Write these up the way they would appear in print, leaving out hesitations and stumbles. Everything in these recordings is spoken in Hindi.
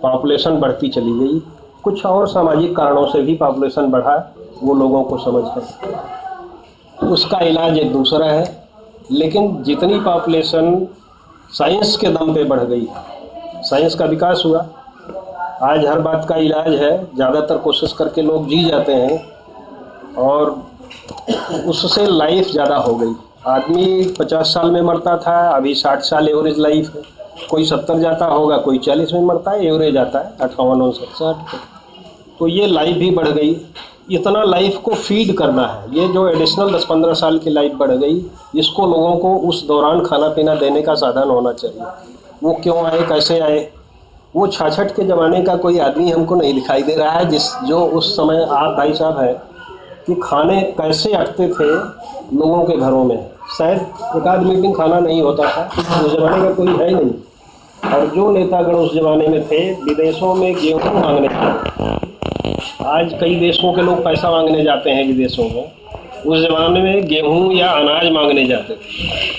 पॉपुलेशन बढ़ती चली गई। कुछ और सामाजिक कारणों से भी पॉपुलेशन बढ़ा, वो लोगों को समझ है। उसका इलाज एक दूसरा है, लेकिन जितनी पॉपुलेशन साइंस के दम पे बढ़ गई, साइंस का विकास हुआ, आज हर बात का इलाज है, ज़्यादातर कोशिश करके लोग जी जाते हैं और उससे लाइफ ज़्यादा हो गई। आदमी 50 साल में मरता था, अभी 60 साल एवरेज लाइफ है। कोई 70 जाता होगा, कोई 40 में मरता है, एवरेज आता है 58, 59, 60। तो ये लाइफ भी बढ़ गई। इतना लाइफ को फीड करना है, ये जो एडिशनल 10-15 साल की लाइफ बढ़ गई, इसको लोगों को उस दौरान खाना पीना देने का साधन होना चाहिए। वो क्यों आए, कैसे आए, वो 66 के ज़माने का कोई आदमी हमको नहीं दिखाई दे रहा है जो उस समय आप भाई साहब है कि खाने कैसे अटते थे लोगों के घरों में। शायद एक आध मीटिंग खाना नहीं होता था, उस ज़माने का कोई है नहीं। और जो नेतागण उस ज़माने में थे, विदेशों में गेहूँ मांगने थे। आज कई देशों के लोग पैसा मांगने जाते हैं विदेशों में, उस ज़माने में गेहूँ या अनाज मांगने जाते थे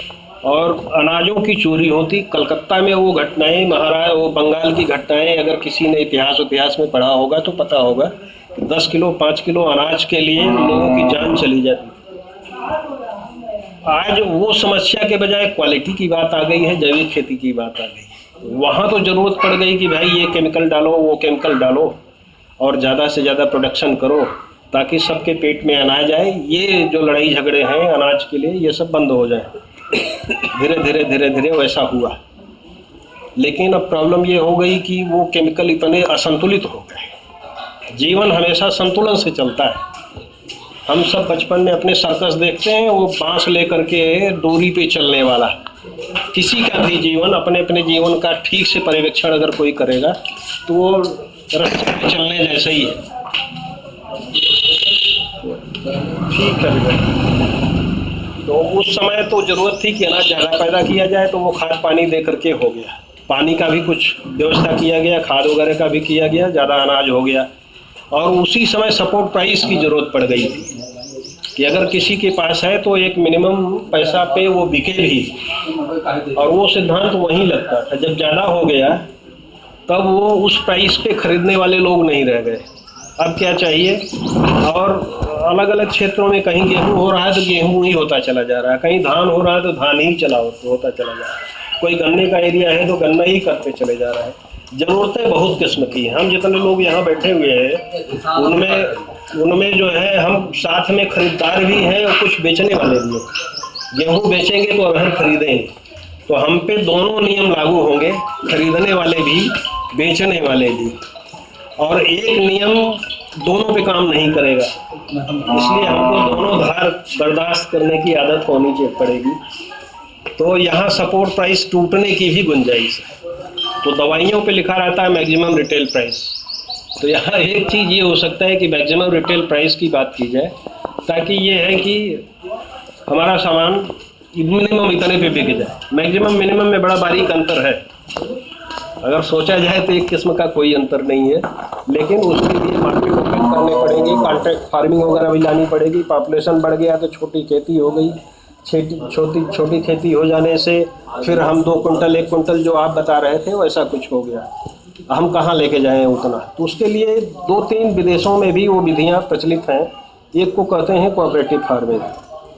और अनाजों की चोरी होती। कलकत्ता में वो घटनाएं, वो बंगाल की घटनाएं, अगर किसी ने इतिहास में पढ़ा होगा तो पता होगा कि 10 किलो 5 किलो अनाज के लिए लोगों की जान चली जाती। आज वो समस्या के बजाय क्वालिटी की बात आ गई है, जैविक खेती की बात आ गई। वहाँ तो ज़रूरत पड़ गई कि भाई ये केमिकल डालो, वो केमिकल डालो और ज़्यादा से ज़्यादा प्रोडक्शन करो ताकि सबके पेट में अनाज आए। ये जो लड़ाई झगड़े हैं अनाज के लिए, ये सब बंद हो जाए। धीरे धीरे वैसा हुआ, लेकिन अब प्रॉब्लम ये हो गई कि वो केमिकल इतने असंतुलित हो गए। जीवन हमेशा संतुलन से चलता है। हम सब बचपन में अपने सर्कस देखते हैं, वो बांस लेकर के दूरी पे चलने वाला। किसी का भी जीवन, अपने अपने जीवन का ठीक से पर्यवेक्षण अगर कोई करेगा तो वो रास्ते पे चलने जैसे ही है। ठीक है, तो उस समय तो ज़रूरत थी कि अनाज ज़्यादा पैदा किया जाए, तो वो खाद पानी दे करके हो गया। पानी का भी कुछ व्यवस्था किया गया, खाद वगैरह का भी किया गया, ज़्यादा अनाज हो गया। और उसी समय सपोर्ट प्राइस की ज़रूरत पड़ गई थी कि अगर किसी के पास है तो एक मिनिमम पैसा पे वो बिके भी, और वो सिद्धांत वहीं लगता था। जब ज़्यादा हो गया तब वो उस प्राइस पे खरीदने वाले लोग नहीं रह गए। अब क्या चाहिए, और अलग अलग क्षेत्रों में कहीं गेहूँ हो रहा है तो गेहूँ ही होता चला जा रहा है, कहीं धान हो रहा है तो धान ही होता चला जा रहा है, कोई गन्ने का एरिया है तो गन्ना ही करते चले जा रहा है। ज़रूरतें बहुत किस्म की हैं। हम जितने लोग यहाँ बैठे हुए हैं उनमें जो है हम साथ में खरीदार भी हैं और कुछ बेचने वाले भी हैं। गेहूँ बेचेंगे तो अगर खरीदेंगे तो हम पे दोनों नियम लागू होंगे, खरीदने वाले भी बेचने वाले भी। और एक नियम दोनों पे काम नहीं करेगा, इसलिए हमको दोनों धार बर्दाश्त करने की आदत होनी पड़ेगी। तो यहाँ सपोर्ट प्राइस टूटने की भी गुंजाइश है। तो दवाइयों पे लिखा रहता है मैक्सिमम रिटेल प्राइस, तो यहाँ एक चीज़ ये हो सकता है कि मैक्सिमम रिटेल प्राइस की बात की जाए, ताकि ये है कि हमारा सामान मिनिमम इतने पे बिक जाए। मैक्सिमम मिनिमम में बड़ा बारीक अंतर है, अगर सोचा जाए तो एक किस्म का कोई अंतर नहीं है, लेकिन उसके लिए मार्केट ओपन करने पड़ेंगे, कॉन्ट्रैक्ट फार्मिंग वगैरह भी लानी पड़ेगी। पॉपुलेशन बढ़ गया तो छोटी खेती हो गई, छोटी खेती हो जाने से फिर हम 2 कुंटल 1 कुंटल जो आप बता रहे थे वैसा कुछ हो गया, हम कहाँ लेके जाएं उतना। तो उसके लिए 2-3 विदेशों में भी वो विधियाँ प्रचलित हैं। एक को कहते हैं कोऑपरेटिव फार्मिंग।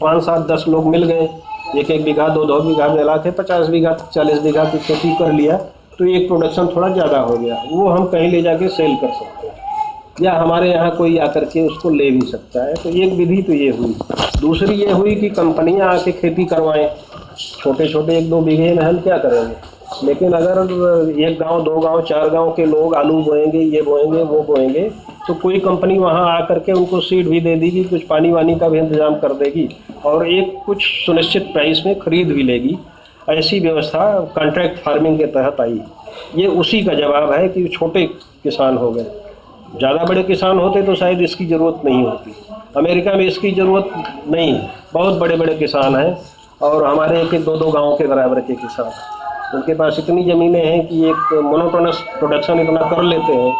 5-7-10 लोग मिल गए, 1-1 बीघा 2-2 बीघा मिला के 50 बीघा 40 बीघा की खेती कर लिया, तो एक प्रोडक्शन थोड़ा ज़्यादा हो गया, वो हम कहीं ले जाके सेल कर सकते हैं, या हमारे यहाँ कोई आकर के उसको ले भी सकता है। तो एक विधि तो ये हुई। दूसरी ये हुई कि कंपनियाँ आके खेती करवाएं। छोटे 1-2 बीघे में हम क्या करेंगे, लेकिन अगर 1 गांव 2 गांव 4 गांव के लोग आलू बोएंगे, ये बोएंगे, वो बोएंगे, तो कोई कंपनी वहाँ आकर के उनको सीड भी दे देगी, कुछ पानी वानी का भी इंतजाम कर देगी और एक कुछ सुनिश्चित प्राइस में खरीद भी लेगी। ऐसी व्यवस्था कॉन्ट्रैक्ट फार्मिंग के तहत आई। ये उसी का जवाब है कि छोटे किसान हो गए। ज़्यादा बड़े किसान होते तो शायद इसकी ज़रूरत नहीं होती। अमेरिका में इसकी ज़रूरत नहीं है, बहुत बड़े बड़े किसान हैं और हमारे एक 2-2 गाँव के बराबर के किसान, उनके पास इतनी ज़मीनें हैं कि एक मोनोटोनस प्रोडक्शन इतना कर लेते हैं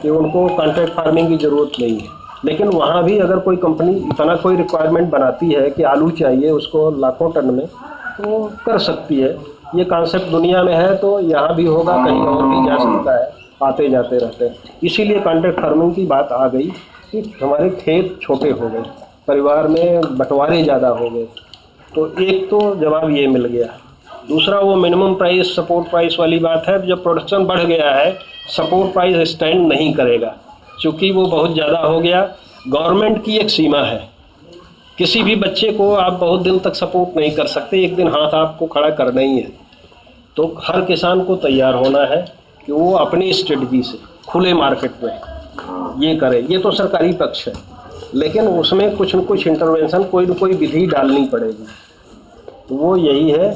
कि उनको कॉन्ट्रैक्ट फार्मिंग की ज़रूरत नहीं है। लेकिन वहाँ भी अगर कोई कंपनी इतना कोई रिक्वायरमेंट बनाती है कि आलू चाहिए उसको लाखों टन में, तो कर सकती है। ये कॉन्सेप्ट दुनिया में है तो यहाँ भी होगा, कहीं और भी जा सकता है। आते जाते रहते हैं। इसीलिए कॉन्ट्रैक्ट फार्मिंग की बात आ गई कि हमारे खेत छोटे हो गए, परिवार में बंटवारे ज़्यादा हो गए। तो एक तो जवाब ये मिल गया। दूसरा वो मिनिमम प्राइस सपोर्ट प्राइस वाली बात है। जब प्रोडक्शन बढ़ गया है, सपोर्ट प्राइस स्टैंड नहीं करेगा, क्योंकि वो बहुत ज़्यादा हो गया। गवर्नमेंट की एक सीमा है, किसी भी बच्चे को आप बहुत दिन तक सपोर्ट नहीं कर सकते, एक दिन हाथ आपको खड़ा करना ही है। तो हर किसान को तैयार होना है कि वो अपनी स्ट्रेटजी से खुले मार्केट में ये करे। ये तो सरकारी पक्ष है, लेकिन उसमें कुछ न कुछ इंटरवेंशन, कोई न कोई विधि डालनी पड़ेगी। तो वो यही है